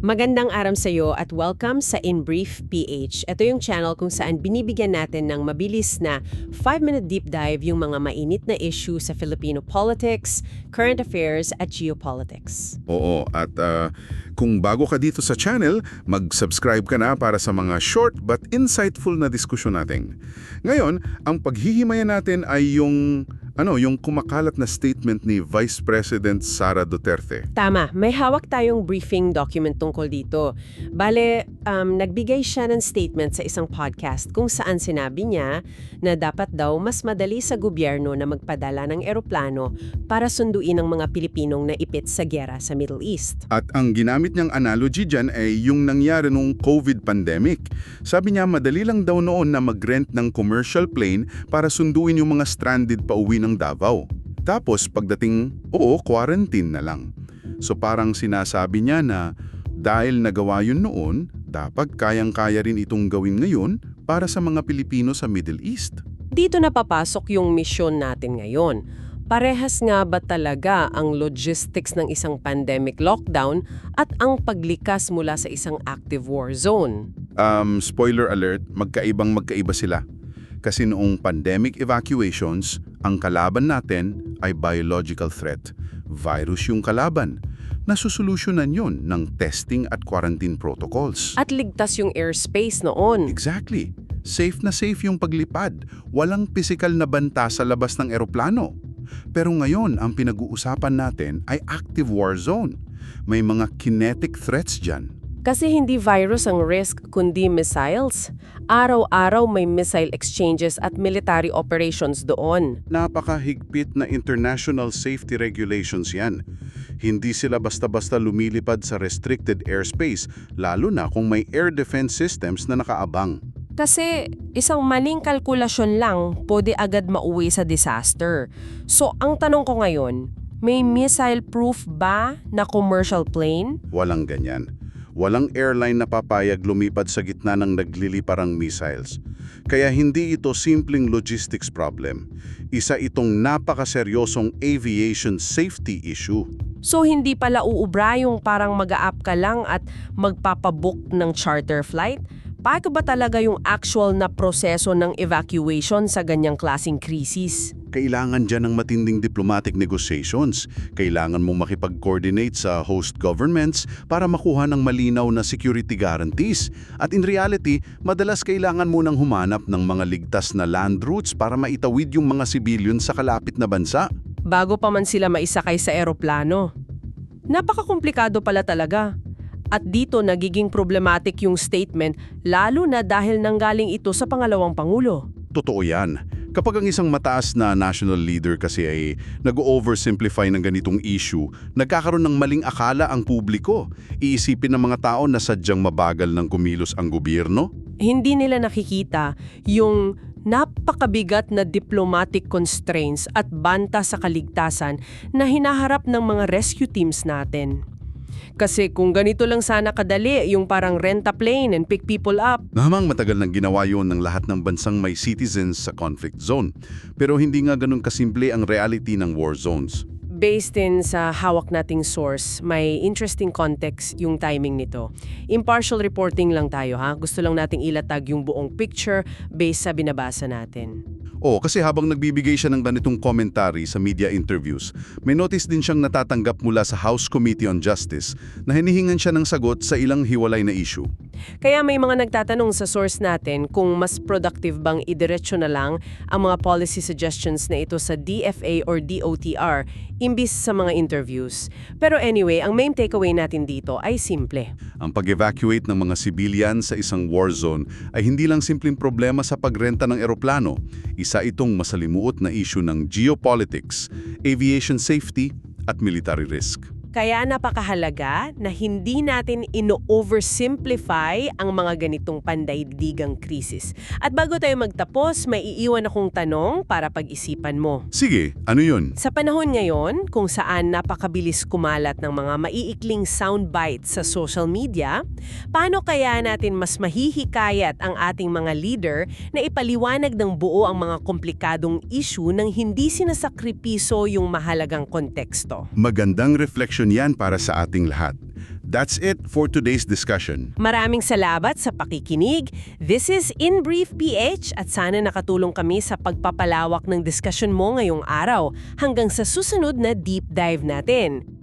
Magandang araw sa iyo at welcome sa In Brief PH. Ito yung channel kung saan binibigyan natin ng mabilis na 5-minute deep dive yung mga mainit na issue sa Filipino politics, current affairs at geopolitics. Oo, at kung bago ka dito sa channel, mag-subscribe ka na para sa mga short but insightful na diskusyon natin. Ngayon, ang paghihimayan natin ay yung kumakalat na statement ni Vice President Sara Duterte. Tama, may hawak tayong briefing document tungkol dito. Bale, nagbigay siya ng statement sa isang podcast kung saan sinabi niya na dapat daw mas madali sa gobyerno na magpadala ng eroplano para sunduin ang mga Pilipinong naipit sa giyera sa Middle East. At ang ginamit niyang analogy dyan ay yung nangyari nung COVID pandemic. Sabi niya madali lang daw noon na mag-rent ng commercial plane para sunduin yung mga stranded pauwi ng Davao. Tapos pagdating, quarantine na lang. So parang sinasabi niya na dahil nagawa yun noon, dapat kayang-kaya rin itong gawin ngayon para sa mga Pilipino sa Middle East. Dito na papasok yung misyon natin ngayon. Parehas nga ba talaga ang logistics ng isang pandemic lockdown at ang paglikas mula sa isang active war zone? Spoiler alert, magkaiba sila. Kasi noong pandemic evacuations, ang kalaban natin ay biological threat. Virus yung kalaban. Nasusolusyonan yun ng testing at quarantine protocols. At ligtas yung airspace noon. Exactly. Safe na safe yung paglipad. Walang pisikal na banta sa labas ng eroplano. Pero ngayon, ang pinag-uusapan natin ay active war zone. May mga kinetic threats dyan. Kasi hindi virus ang risk kundi missiles. Araw-araw may missile exchanges at military operations doon. Napakahigpit na international safety regulations yan. Hindi sila basta-basta lumilipad sa restricted airspace, lalo na kung may air defense systems na nakaabang. Kasi isang maling kalkulasyon lang pwede agad mauwi sa disaster. So ang tanong ko ngayon, may missile-proof ba na commercial plane? Walang ganyan. Walang airline na papayag lumipad sa gitna ng nagliliparang missiles. Kaya hindi ito simpleng logistics problem. Isa itong napakaseryosong aviation safety issue. So hindi pala uubra yung parang mag-a-up ka lang at magpapabook ng charter flight? Paano ba talaga yung actual na proseso ng evacuation sa ganyang klaseng krisis? Kailangan dyan ng matinding diplomatic negotiations. Kailangan mong makipag-coordinate sa host governments para makuha ng malinaw na security guarantees. At in reality, madalas kailangan mo nang humanap ng mga ligtas na land routes para maitawid yung mga civilians sa kalapit na bansa. Bago pa man sila maisakay sa eroplano. Napakakomplikado pala talaga. At dito nagiging problematic yung statement lalo na dahil nanggaling ito sa pangalawang pangulo. Totoo yan. Kapag ang isang mataas na national leader kasi ay nag-oversimplify ng ganitong issue, nagkakaroon ng maling akala ang publiko. Iisipin ng mga tao na sadyang mabagal ng kumilos ang gobyerno. Hindi nila nakikita yung napakabigat na diplomatic constraints at banta sa kaligtasan na hinaharap ng mga rescue teams natin. Kasi kung ganito lang sana kadali, yung parang rent a plane and pick people up. Namang matagal nang ginawa yun ng lahat ng bansang may citizens sa conflict zone. Pero hindi nga ganun kasimple ang reality ng war zones. Based in sa hawak nating source, may interesting context yung timing nito. Impartial reporting lang tayo ha. Gusto lang nating ilatag yung buong picture based sa binabasa natin. Kasi habang nagbibigay siya ng ganitong commentary sa media interviews, may notice din siyang natatanggap mula sa House Committee on Justice na hinihingan siya ng sagot sa ilang hiwalay na issue. Kaya may mga nagtatanong sa source natin kung mas productive bang idiretso na lang ang mga policy suggestions na ito sa DFA or DOTR imbis sa mga interviews. Pero anyway, ang main takeaway natin dito ay simple. Ang pag-evacuate ng mga civilian sa isang war zone ay hindi lang simpleng problema sa pagrenta ng eroplano. Isa itong masalimuot na issue ng geopolitics, aviation safety at military risk. Kaya napakahalaga na hindi natin ino-oversimplify ang mga ganitong pandaigdigang krisis. At bago tayo magtapos, may iiwan akong tanong para pag-isipan mo. Sige, ano yun? Sa panahon ngayon, kung saan napakabilis kumalat ng mga maiikling soundbites sa social media, paano kaya natin mas mahihikayat ang ating mga leader na ipaliwanag ng buo ang mga komplikadong issue nang hindi sinasakripiso yung mahalagang konteksto? Magandang refleksyon yan para sa ating lahat. That's it for today's discussion. Maraming salamat sa pakikinig. This is In Brief PH at sana nakatulong kami sa pagpapalawak ng diskusyon mo ngayong araw hanggang sa susunod na deep dive natin.